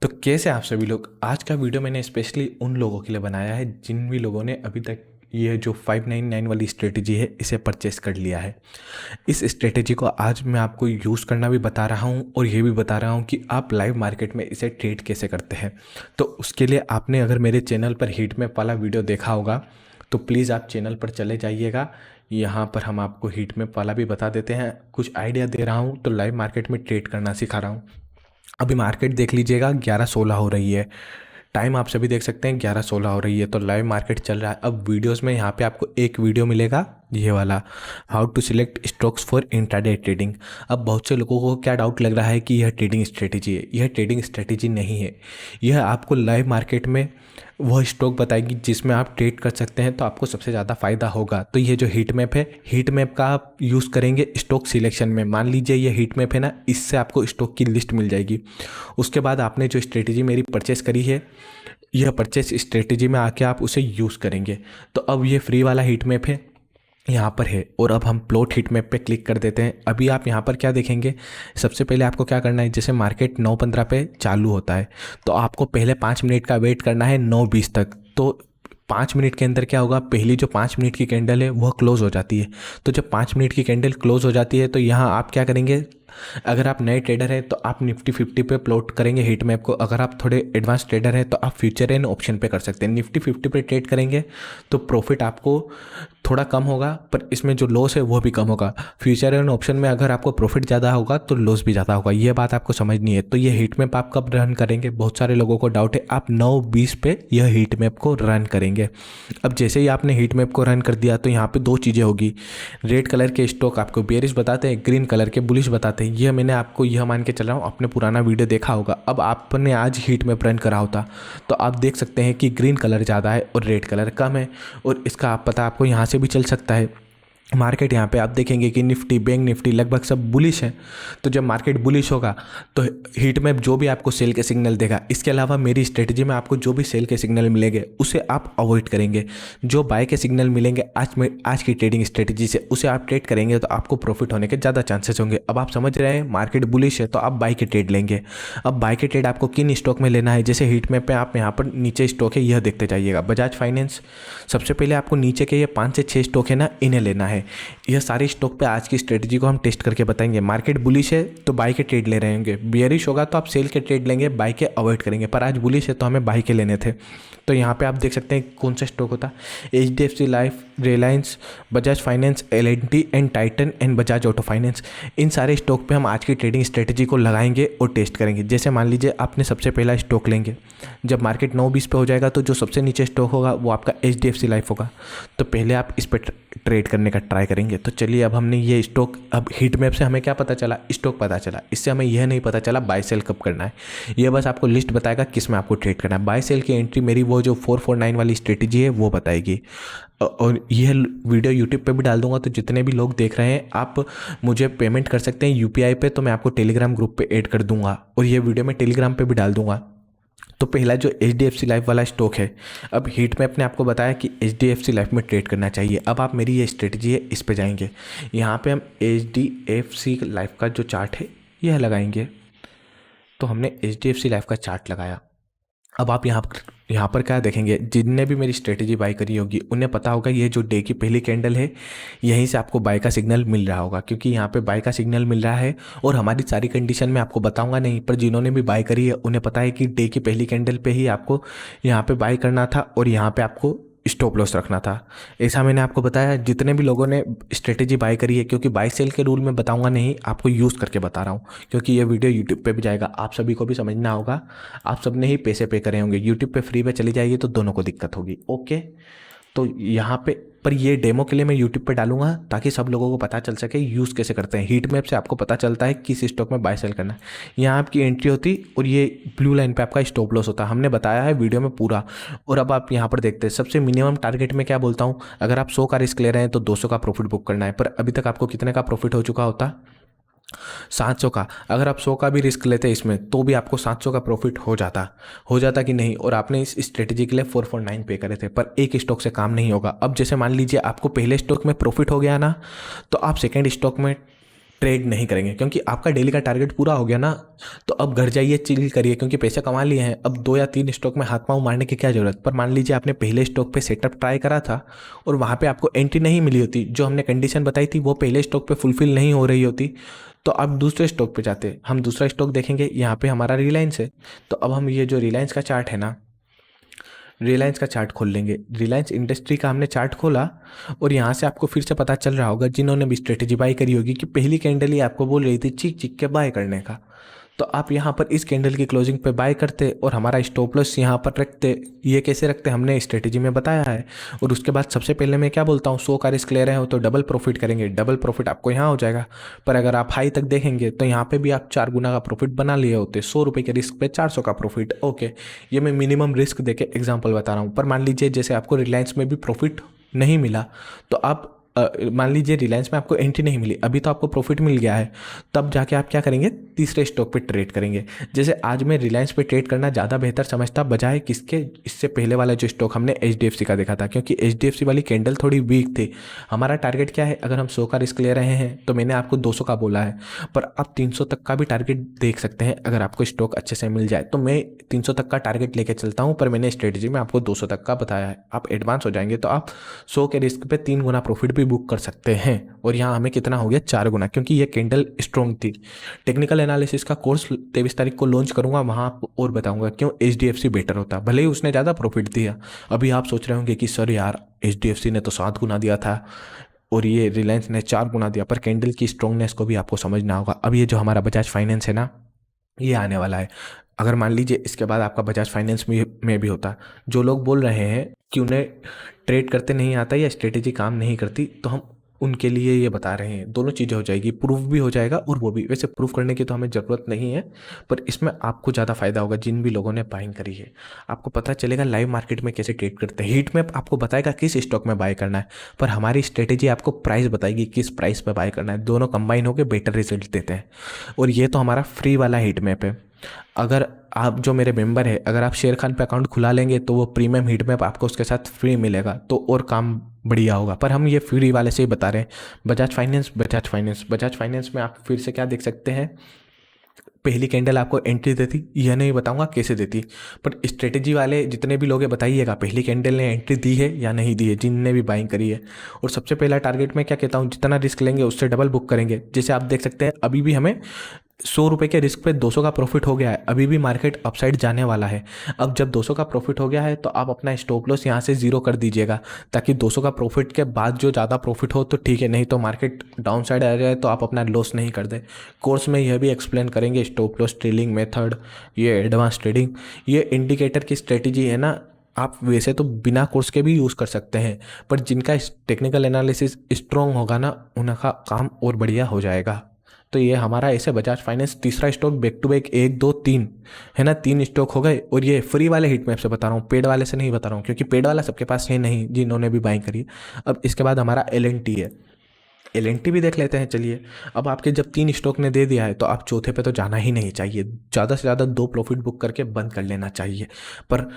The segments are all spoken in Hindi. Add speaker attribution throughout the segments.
Speaker 1: तो कैसे आप सभी लोग। आज का वीडियो मैंने स्पेशली उन लोगों के लिए बनाया है जिन भी लोगों ने अभी तक ये जो 599 वाली स्ट्रेटजी है इसे परचेस कर लिया है। इस स्ट्रेटजी को आज मैं आपको यूज़ करना भी बता रहा हूँ और ये भी बता रहा हूँ कि आप लाइव मार्केट में इसे ट्रेड कैसे करते हैं। तो उसके लिए आपने अगर मेरे चैनल पर हीट मैप वाला वीडियो देखा होगा तो प्लीज़ आप चैनल पर चले जाइएगा। यहाँ पर हम आपको हीट मैप वाला भी बता देते हैं, कुछ आइडिया दे रहा हूँ, तो लाइव मार्केट में ट्रेड करना सिखा रहा हूँ। अभी मार्केट देख लीजिएगा 11:16 हो रही है। टाइम आप सभी देख सकते हैं 11:16 हो रही है, तो लाइव मार्केट चल रहा है। अब वीडियोस में यहाँ पे आपको एक वीडियो मिलेगा, ये वाला, how to select stocks for intraday trading. अब बहुत से लोगों को क्या डाउट लग रहा है कि यह ट्रेडिंग स्ट्रेटेजी है। यह ट्रेडिंग स्ट्रेटेजी नहीं है, यह आपको लाइव मार्केट में वह स्टॉक बताएगी जिसमें आप ट्रेड कर सकते हैं, तो आपको सबसे ज़्यादा फ़ायदा होगा। तो ये जो हीट मैप है, हीट मैप का आप यूज़ करेंगे स्टॉक सिलेक्शन में। मान लीजिए ये हीट मैप है ना, इससे आपको स्टॉक की लिस्ट मिल जाएगी। उसके बाद आपने जो स्ट्रेटेजी मेरी परचेस करी है, यह परचेस स्ट्रेटेजी में आके आप उसे यूज़ करेंगे। तो अब ये फ्री वाला हीट मैप है, यहाँ पर है। और अब हम प्लॉट हीट मैप पे क्लिक कर देते हैं। अभी आप यहाँ पर क्या देखेंगे, सबसे पहले आपको क्या करना है, जैसे मार्केट 9:15 पे चालू होता है तो आपको पहले 5 मिनट का वेट करना है 9:20 तक। तो 5 मिनट के अंदर क्या होगा, पहली जो 5 मिनट की कैंडल है वह क्लोज हो जाती है। तो जब 5 मिनट की कैंडल क्लोज हो जाती है तो यहाँ आप क्या करेंगे, अगर आप नए ट्रेडर हैं तो आप निफ्टी 50 पे प्लॉट करेंगे हीट मैप को। अगर आप थोड़े एडवांस ट्रेडर हैं तो आप फ्यूचर एंड ऑप्शन पे कर सकते हैं। निफ्टी 50 पे ट्रेड करेंगे तो प्रॉफिट आपको थोड़ा कम होगा, पर इसमें जो लॉस है वो भी कम होगा। फ्यूचर एंड ऑप्शन में अगर आपको प्रॉफिट ज़्यादा होगा तो लॉस भी ज़्यादा होगा। ये बात आपको समझनी है। तो ये हीट मैप आप कब रन करेंगे, बहुत सारे लोगों को डाउट है। आप 9:20 पे यह हीट मैप को रन करेंगे। अब जैसे ही आपने हीट मैप को रन कर दिया तो यहाँ पे दो चीज़ें होगी। रेड कलर के स्टॉक आपको बेयरिश बताते हैं, ग्रीन कलर के बुलिश बताते हैं। यह मैंने आपको यह मान के चल रहा हूँ, आपने पुराना वीडियो देखा होगा। अब आपने आज हीट मैप रन करा होता तो आप देख सकते हैं कि ग्रीन कलर ज़्यादा है और रेड कलर कम है। और इसका आप पता आपको यहाँ से भी चल सकता है। मार्केट यहाँ पे आप देखेंगे कि निफ्टी, बैंक निफ्टी लगभग सब बुलिश है। तो जब मार्केट बुलिश होगा तो हीट मैप जो भी आपको सेल के सिग्नल देगा, इसके अलावा मेरी स्ट्रेटजी में आपको जो भी सेल के सिग्नल मिलेंगे उसे आप अवॉइड करेंगे। जो बाय के सिग्नल मिलेंगे आज की ट्रेडिंग स्ट्रेटजी से, उसे आप ट्रेड करेंगे तो आपको प्रॉफिट होने के ज़्यादा चांसेस होंगे। अब आप समझ रहे हैं मार्केट बुलिश है तो आप बाय के ट्रेड लेंगे। अब बाय के ट्रेड आपको किन स्टॉक में लेना है, जैसे हीट मैप पे आप यहाँ पर नीचे स्टॉक है यह देखते जाइएगा। बजाज फाइनेंस, सबसे पहले आपको नीचे के ये 5 से 6 स्टॉक है ना, इन्हें लेना है। यह सारे स्टॉक पे आज की स्ट्रेटजी को हम टेस्ट करके बताएंगे। मार्केट बुलिश है तो बाय के ट्रेड ले रहे होंगे, बियरिश होगा तो आप सेल के ट्रेड लेंगे, बाय के अवॉइड करेंगे। पर आज बुलिश है तो हमें बाय के लेने थे। तो यहाँ पे आप देख सकते हैं कौन सा स्टॉक होता है, HDFC life, Reliance, Bajaj finance, L&T and Titan and Bajaj auto finance. इन सारे स्टॉक पे हम आज की ट्रेडिंग स्ट्रेटजी को लगाएंगे और टेस्ट करेंगे। जैसे मान लीजिए आपने सबसे पहला स्टॉक लेंगे, जब मार्केट 9:20 पे हो जाएगा तो जो सबसे नीचे स्टॉक होगा वो आपका HDFC लाइफ होगा। तो पहले आप इस पर ट्रेड करने का ट्राई करेंगे। तो चलिए, अब हमने ये स्टॉक, अब हीट मैप से हमें क्या पता चला, स्टॉक पता चला। इससे हमें यह नहीं पता चला बाय सेल कब करना है। यह बस आपको लिस्ट बताएगा किस में आपको ट्रेड करना है। बाय सेल की एंट्री मेरी वो जो 449 वाली स्ट्रेटजी है वो बताएगी। और यह वीडियो यूट्यूब पे भी डाल दूंगा, तो जितने भी लोग देख रहे हैं आप मुझे पेमेंट कर सकते हैं UPI पे, तो मैं आपको टेलीग्राम ग्रुप पे ऐड कर दूंगा और ये वीडियो मैं टेलीग्राम पे भी डाल दूंगा। तो पहला जो HDFC लाइफ वाला स्टॉक है, अब हीट मैप ने आपको बताया कि HDFC लाइफ में ट्रेड करना चाहिए। अब आप मेरी ये स्ट्रेटजी है इस पे जाएंगे, यहाँ पे हम HDFC लाइफ का जो चार्ट है यह लगाएंगे। तो हमने HDFC लाइफ का चार्ट लगाया। अब आप यहाँ पर क्या देखेंगे, जिनने भी मेरी स्ट्रेटजी बाय करी होगी उन्हें पता होगा ये जो डे की पहली कैंडल है यहीं से आपको बाय का सिग्नल मिल रहा होगा, क्योंकि यहाँ पे बाय का सिग्नल मिल रहा है। और हमारी सारी कंडीशन मैं आपको बताऊंगा नहीं, पर जिन्होंने भी बाय करी है उन्हें पता है कि डे की पहली कैंडल पे ही आपको यहाँ पे बाय करना था और यहाँ पे आपको स्टॉप लॉस रखना था। ऐसा मैंने आपको बताया। जितने भी लोगों ने स्ट्रेटेजी बाय करी है, क्योंकि बाय सेल के रूल में बताऊंगा नहीं, आपको यूज़ करके बता रहा हूँ, क्योंकि ये वीडियो यूट्यूब पे भी जाएगा, आप सभी को भी समझना होगा। आप सबने ही पैसे पे करे होंगे, यूट्यूब पे फ्री पे चली जाएगी तो दोनों को दिक्कत होगी। ओके, तो यहाँ पे, पर ये डेमो के लिए मैं यूट्यूब पे डालूंगा ताकि सब लोगों को पता चल सके यूज़ कैसे करते हैं। हीट मैप से आपको पता चलता है किस स्टॉक में बाय सेल करना है। यहाँ आपकी एंट्री होती और ये ब्लू लाइन पे आपका स्टॉप लॉस होता है। हमने बताया है वीडियो में पूरा। और अब आप यहाँ पर देखते हैं, सबसे मिनिमम टारगेट में क्या बोलता हूँ, अगर आप 100 का रिस्क ले रहे हैं तो 200 का प्रॉफिट बुक करना है। पर अभी तक आपको कितने का प्रॉफिट हो चुका होता, 700 का। अगर आप 100 का भी रिस्क लेते इसमें तो भी आपको 700 का प्रॉफिट हो जाता कि नहीं। और आपने इस स्ट्रेटजी के लिए 449 पे करे थे, पर एक स्टॉक से काम नहीं होगा। अब जैसे मान लीजिए आपको पहले स्टॉक में प्रॉफिट हो गया ना, तो आप सेकेंड स्टॉक में ट्रेड नहीं करेंगे, क्योंकि आपका डेली का टारगेट पूरा हो गया ना। तो अब घर जाइए, चिल करिए, क्योंकि पैसे कमा लिए हैं। अब 2 या 3 स्टॉक में हाथ पाँव मारने की क्या ज़रूरत। पर मान लीजिए आपने पहले स्टॉक पे सेटअप ट्राई करा था और वहाँ पे आपको एंट्री नहीं मिली होती, जो हमने कंडीशन बताई थी वो पहले स्टॉक पे फुलफिल नहीं हो रही होती, तो आप दूसरे स्टॉक पे जाते। हम दूसरा स्टॉक देखेंगे, यहाँ पे हमारा रिलायंस है। तो अब हम ये जो रिलायंस का चार्ट है ना, रिलायंस का चार्ट खोल लेंगे। रिलायंस इंडस्ट्री का हमने चार्ट खोला और यहाँ से आपको फिर से पता चल रहा होगा, जिन्होंने भी स्ट्रेटेजी बाई करी होगी, कि पहली कैंडल ही आपको बोल रही थी चीख चीख के बाय करने का। तो आप यहाँ पर इस कैंडल की क्लोजिंग पे बाय करते और हमारा स्टॉप लॉस यहाँ पर रखते। ये कैसे रखते हमने स्ट्रेटेजी में बताया है। और उसके बाद सबसे पहले मैं क्या बोलता हूँ, 100 का रिस्क ले रहे हो तो डबल प्रॉफिट करेंगे। डबल प्रॉफिट आपको यहाँ हो जाएगा। पर अगर आप हाई तक देखेंगे तो यहाँ पे भी आप 4 गुना का प्रॉफिट बना लिए होते। 100 रुपये के रिस्क पे 400 का प्रॉफिट। ओके, ये मैं मिनिमम रिस्क देके एग्जाम्पल बता रहा हूँ। पर मान लीजिए जैसे आपको रिलायंस में भी प्रॉफिट नहीं मिला, तो आप मान लीजिए रिलायंस में आपको एंट्री नहीं मिली, अभी तो आपको प्रॉफिट मिल गया है, तब जाके आप क्या करेंगे, तीसरे स्टॉक पे ट्रेड करेंगे। जैसे आज मैं रिलायंस पे ट्रेड करना ज़्यादा बेहतर समझता, बजाय किसके, इससे पहले वाला जो स्टॉक हमने एचडीएफसी का देखा था, क्योंकि एचडीएफसी वाली कैंडल थोड़ी वीक थी। हमारा टारगेट क्या है, अगर हम 100 का रिस्क ले रहे हैं तो मैंने आपको 200 का बोला है, पर आप 300 तक का भी टारगेट देख सकते हैं अगर आपको स्टॉक अच्छे से मिल जाए। तो मैं 300 तक का टारगेट लेके चलता हूँ, पर मैंने स्ट्रेटेजी में आपको 200 तक का बताया है। आप एडवांस हो जाएंगे तो आप 100 के रिस्क पे 3 गुना प्रॉफिट भी बुक कर सकते हैं। और यहाँ हमें कितना हो गया, 4 गुना, क्योंकि ये कैंडल स्ट्रॉन्ग थी। टेक्निकल एनालिसिस का कोर्स 23 तारीख को लॉन्च करूंगा, वहाँ आपको और बताऊंगा क्यों एचडीएफसी बेटर होता, भले ही उसने ज़्यादा प्रॉफिट दिया। अभी आप सोच रहे होंगे कि सर यार एचडीएफसी ने तो 7 गुना दिया था और ये रिलायंस ने 4 गुना दिया, पर कैंडल की स्ट्रॉन्गनेस को भी आपको समझना होगा। अब ये जो हमारा बजाज फाइनेंस है ना, ये आने वाला है। अगर मान लीजिए इसके बाद आपका बजाज फाइनेंस में भी होता, जो लोग बोल रहे हैं कि उन्हें ट्रेड करते नहीं आता या स्ट्रेटेजी काम नहीं करती, तो हम उनके लिए ये बता रहे हैं, दोनों चीज़ें हो जाएगी, प्रूफ भी हो जाएगा और वो भी। वैसे प्रूफ करने की तो हमें ज़रूरत नहीं है, पर इसमें आपको ज़्यादा फायदा होगा जिन भी लोगों ने बाइंग करी है। आपको पता चलेगा लाइव मार्केट में कैसे ट्रेड करते हैं। हीट मैप आपको बताएगा किस स्टॉक में बाय करना है, पर हमारी स्ट्रेटेजी आपको प्राइस बताएगी किस प्राइस पे बाय करना है। दोनों कंबाइन होकर बेटर रिजल्ट देते हैं। और ये तो हमारा फ्री वाला हीट मैप है। अगर आप जो मेरे मेंबर है, अगर आप शेर खान पे अकाउंट खुला लेंगे तो वो प्रीमियम हीट मैप आपको उसके साथ फ्री मिलेगा, तो और काम बढ़िया होगा। पर हम ये फ्री वाले से ही बता रहे हैं। Bajaj finance, Bajaj finance, Bajaj finance में आप फिर से क्या देख सकते हैं, पहली कैंडल आपको एंट्री देती, यह नहीं बताऊंगा कैसे देती, पर स्ट्रेटेजी वाले जितने भी लोग हैं बताइएगा पहली कैंडल ने एंट्री दी है या नहीं दी है, जिनने भी बाइंग करी है। और सबसे पहला टारगेट मैं क्या कहता हूँ, जितना रिस्क लेंगे उससे डबल बुक करेंगे। जैसे आप देख सकते हैं अभी भी हमें 100 रुपये के रिस्क पे 200 का प्रॉफिट हो गया है। अभी भी मार्केट अपसाइड जाने वाला है। अब जब 200 का प्रॉफिट हो गया है तो आप अपना स्टॉप लॉस यहाँ से 0 कर दीजिएगा, ताकि 200 का प्रॉफिट के बाद जो ज़्यादा प्रॉफिट हो तो ठीक है, नहीं तो मार्केट डाउन साइड आ जाए तो आप अपना लॉस नहीं कर दें। कोर्स में यह भी एक्सप्लेन करेंगे स्टॉप लॉस, ट्रेलिंग मेथड, ये एडवांस ट्रेडिंग, ये इंडिकेटर की स्ट्रेटेजी है ना, आप वैसे तो बिना कोर्स के भी यूज़ कर सकते हैं, पर जिनका टेक्निकल एनालिसिस स्ट्रॉन्ग होगा ना, उनका काम और बढ़िया हो जाएगा। तो ये हमारा ऐसे बजाज फाइनेंस तीसरा स्टॉक बैक टू बैक 1 2 3 है ना, 3 स्टॉक हो गए। और ये फ्री वाले हिट मैप से बता रहा हूँ, पेड वाले से नहीं बता रहा हूँ, क्योंकि पेड वाला सबके पास है नहीं जिन्होंने भी बाइंग करी। अब इसके बाद हमारा एल है, एल भी देख लेते हैं चलिए। अब आपके जब 3 स्टॉक ने दे दिया है तो आप चौथे पे तो जाना ही नहीं चाहिए, ज़्यादा से ज़्यादा 2 प्रॉफिट बुक करके बंद कर लेना चाहिए। पर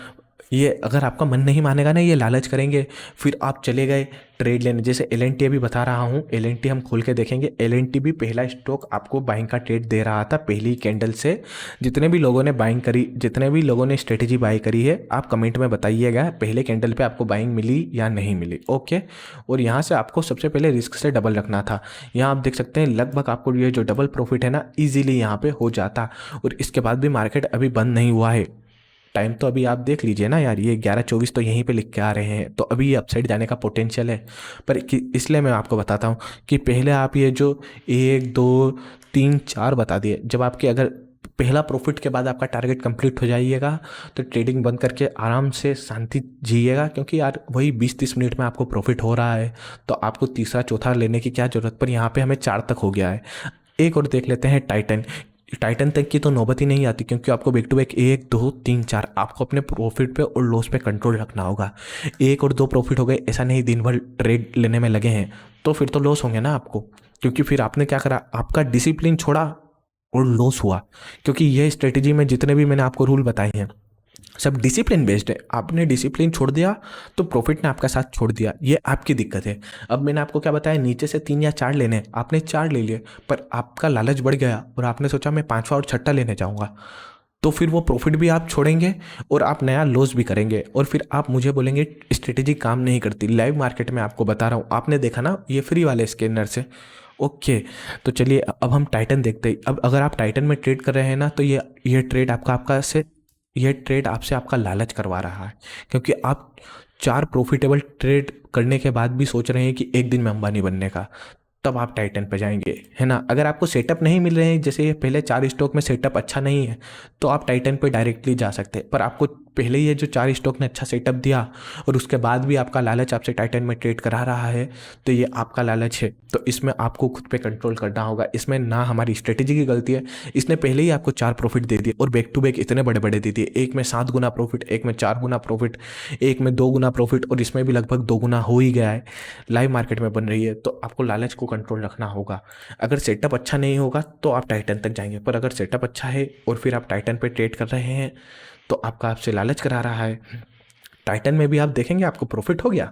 Speaker 1: ये अगर आपका मन नहीं मानेगा ना, ये लालच करेंगे, फिर आप चले गए ट्रेड लेने। जैसे एल अभी बता रहा हूँ, एल हम खोल के देखेंगे। एल भी पहला स्टॉक आपको बाइंग का ट्रेड दे रहा था पहली कैंडल से। जितने भी लोगों ने बाइंग करी, जितने भी लोगों ने स्ट्रेटेजी बाई करी है, आप कमेंट में बताइएगा पहले कैंडल पे आपको बाइंग मिली या नहीं मिली। ओके, और यहाँ से आपको सबसे पहले रिस्क से डबल रखना था। यहाँ आप देख सकते हैं लगभग आपको ये जो डबल प्रॉफिट है ना, ईजिली यहाँ पे हो जाता। और इसके बाद भी मार्केट अभी बंद नहीं हुआ है। टाइम तो अभी आप देख लीजिए ना यार, ये 11:24 तो यहीं पे लिख के आ रहे हैं, तो अभी ये अपसाइड जाने का पोटेंशियल है। पर इसलिए मैं आपको बताता हूँ कि पहले आप ये जो 1 2 3 4 बता दिए, जब आपके अगर पहला प्रॉफिट के बाद आपका टारगेट कंप्लीट हो जाइएगा तो ट्रेडिंग बंद करके आराम से शांति जिएगा, क्योंकि यार वही 20-30 मिनट में आपको प्रॉफिट हो रहा है, तो आपको तीसरा चौथा लेने की क्या ज़रूरत। पर यहाँ पे हमें 4 तक हो गया है। एक और देख लेते हैं टाइटन तक की तो नौबत ही नहीं आती, क्योंकि आपको बैक टू बैक 1 2 3 4 आपको अपने प्रॉफिट पे और लॉस पे कंट्रोल रखना होगा। 1 और 2 प्रॉफिट हो गए, ऐसा नहीं दिन भर ट्रेड लेने में लगे हैं तो फिर तो लॉस होंगे ना आपको, क्योंकि फिर आपने क्या करा, आपका डिसिप्लिन छोड़ा और लॉस हुआ। क्योंकि यह स्ट्रेटेजी में जितने भी मैंने आपको रूल बताए हैं, सब डिसिप्लिन बेस्ड है। आपने डिसिप्लिन छोड़ दिया तो प्रॉफिट ने आपका साथ छोड़ दिया, ये आपकी दिक्कत है। अब मैंने आपको क्या बताया, नीचे से 3 या 4 लेने हैं, आपने 4 ले लिए, पर आपका लालच बढ़ गया और आपने सोचा मैं 5वां और छठा लेने जाऊँगा, तो फिर वो प्रॉफिट भी आप छोड़ेंगे और आप नया लॉस भी करेंगे, और फिर आप मुझे बोलेंगे स्ट्रेटेजी काम नहीं करती। लाइव मार्केट में आपको बता रहा हूँ, आपने देखा ना ये फ्री वाले स्कैनर से। ओके, तो चलिए अब हम टाइटन देखते हैं। अब अगर आप टाइटन में ट्रेड कर रहे हैं ना, तो ये ट्रेड आपका से ये ट्रेड आपसे आपका लालच करवा रहा है, क्योंकि आप 4 प्रॉफिटेबल ट्रेड करने के बाद भी सोच रहे हैं कि एक दिन में अंबानी बनने का, तब आप टाइटन पे जाएंगे, है ना। अगर आपको सेटअप नहीं मिल रहे हैं, जैसे ये पहले 4 स्टॉक में सेटअप अच्छा नहीं है, तो आप टाइटन पे डायरेक्टली जा सकते हैं। पर आपको पहले ही ये जो 4 स्टॉक ने अच्छा सेटअप दिया और उसके बाद भी आपका लालच आपसे टाइटन में ट्रेड करा रहा है, तो ये आपका लालच है। तो इसमें आपको खुद पे कंट्रोल करना होगा। इसमें ना हमारी स्ट्रेटेजी की गलती है, इसने पहले ही आपको 4 प्रॉफिट दे दिए और बैक टू बैक इतने बड़े बड़े दे दिए। एक में 7 गुना प्रॉफिट, एक में 4 गुना प्रॉफिट, एक में 2 गुना प्रॉफिट, और इसमें भी लगभग 2 गुना हो ही गया है। लाइव मार्केट में बन रही है, तो आपको लालच को कंट्रोल रखना होगा। अगर सेटअप अच्छा नहीं होगा तो आप टाइटन तक जाएंगे, पर अगर सेटअप अच्छा है और फिर आप टाइटन पे ट्रेड कर रहे हैं, तो आपका आपसे लालच करा रहा है। टाइटन में भी आप देखेंगे आपको प्रॉफिट हो गया,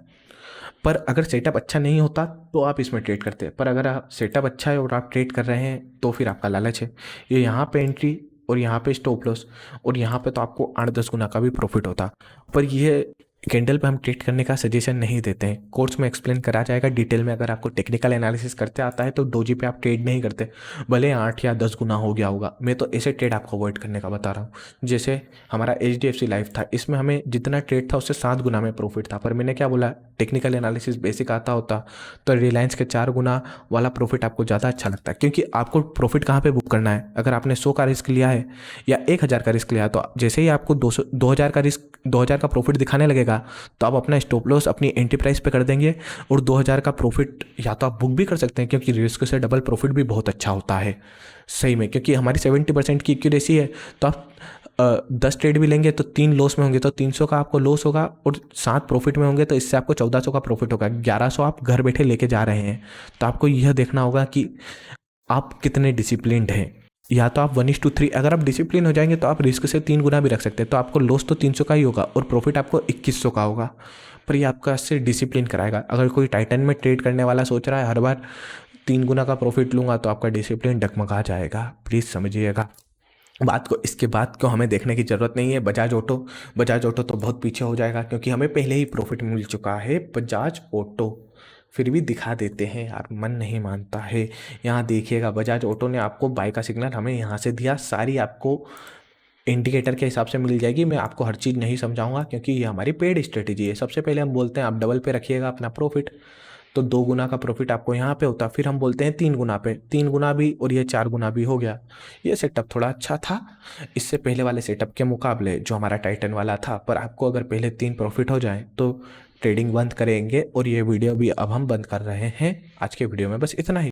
Speaker 1: पर अगर सेटअप अच्छा नहीं होता तो आप इसमें ट्रेड करते हैं। पर अगर आप सेटअप अच्छा है और आप ट्रेड कर रहे हैं, तो फिर आपका लालच है। ये यहाँ पे एंट्री और यहाँ पे स्टॉप लॉस, और यहाँ पे तो आपको 8-10 गुना का भी प्रॉफिट होता। पर ये कैंडल पे हम ट्रेड करने का सजेशन नहीं देते हैं। कोर्स में एक्सप्लेन करा जाएगा डिटेल में। अगर आपको टेक्निकल एनालिसिस करते आता है तो डोजी पे आप ट्रेड नहीं करते, भले 8 या 10 गुना हो गया होगा। मैं तो ऐसे ट्रेड आपको अवॉइड करने का बता रहा हूँ। जैसे हमारा HDFC लाइफ था, इसमें हमें जितना ट्रेड था उससे 7 गुना में प्रॉफिट था, पर मैंने क्या बोला, टेक्निकल एनालिसिस बेसिक आता होता तो रिलायंस के 4 गुना वाला प्रॉफिट आपको ज़्यादा अच्छा लगता है, क्योंकि आपको प्रॉफिट कहाँ पे बुक करना है। अगर आपने 100 का रिस्क लिया है या 1000 का रिस्क लिया है, तो जैसे ही आपको 2000 का रिस्क 2000 का प्रॉफिट दिखाने लगेगा, तो आप अपना स्टॉप लॉस अपनी एंट्री प्राइस पे कर देंगे और 2000 का प्रॉफिट या तो आप बुक भी कर सकते हैं, क्योंकि रिस्क से डबल प्रॉफिट भी बहुत अच्छा होता है सही में। क्योंकि हमारी 70% की एक्यूरेसी है, तो आप 10 ट्रेड भी लेंगे तो 3 लॉस में होंगे तो 300 का आपको लॉस होगा, और 7 प्रॉफिट में होंगे तो इससे आपको 1400 का प्रॉफिट होगा। 1100 आप घर बैठे लेके जा रहे हैं। तो आपको यह देखना होगा कि आप कितने डिसिप्लिन्ड हैं। या तो आप 1:3, अगर आप डिसिप्लिन हो जाएंगे तो आप रिस्क से 3 गुना भी रख सकते हैं, तो आपको लॉस तो 300 का ही होगा और प्रॉफिट आपको 2100 का होगा। पर ये आपका इससे डिसिप्लिन कराएगा। अगर कोई टाइटन में ट्रेड करने वाला सोच रहा है हर बार 3 गुना का प्रॉफिट लूँगा, तो आपका डिसिप्लिन डगमगा जाएगा। प्लीज़ समझिएगा बात को। इसके बाद को हमें देखने की ज़रूरत नहीं है बजाज ऑटो तो बहुत पीछे हो जाएगा, क्योंकि हमें पहले ही प्रॉफिट मिल चुका है। बजाज ऑटो फिर भी दिखा देते हैं यार, मन नहीं मानता है। यहाँ देखिएगा, बजाज ऑटो ने आपको बाय का सिग्नल हमें यहाँ से दिया, सारी आपको इंडिकेटर के हिसाब से मिल जाएगी। मैं आपको हर चीज़ नहीं समझाऊंगा, क्योंकि ये हमारी पेड स्ट्रेटेजी है। सबसे पहले हम बोलते हैं आप डबल पे रखिएगा अपना प्रॉफिट, तो 2 गुना का प्रॉफिट आपको यहाँ पे होता। फिर हम बोलते हैं 3 गुना पे, 3 गुना भी और ये 4 गुना भी हो गया। ये सेटअप थोड़ा अच्छा था इससे पहले वाले सेटअप के मुकाबले जो हमारा टाइटन वाला था। पर आपको अगर पहले 3 प्रॉफिट हो जाए तो ट्रेडिंग बंद करेंगे, और ये वीडियो भी अब हम बंद कर रहे हैं। आज के वीडियो में बस इतना ही।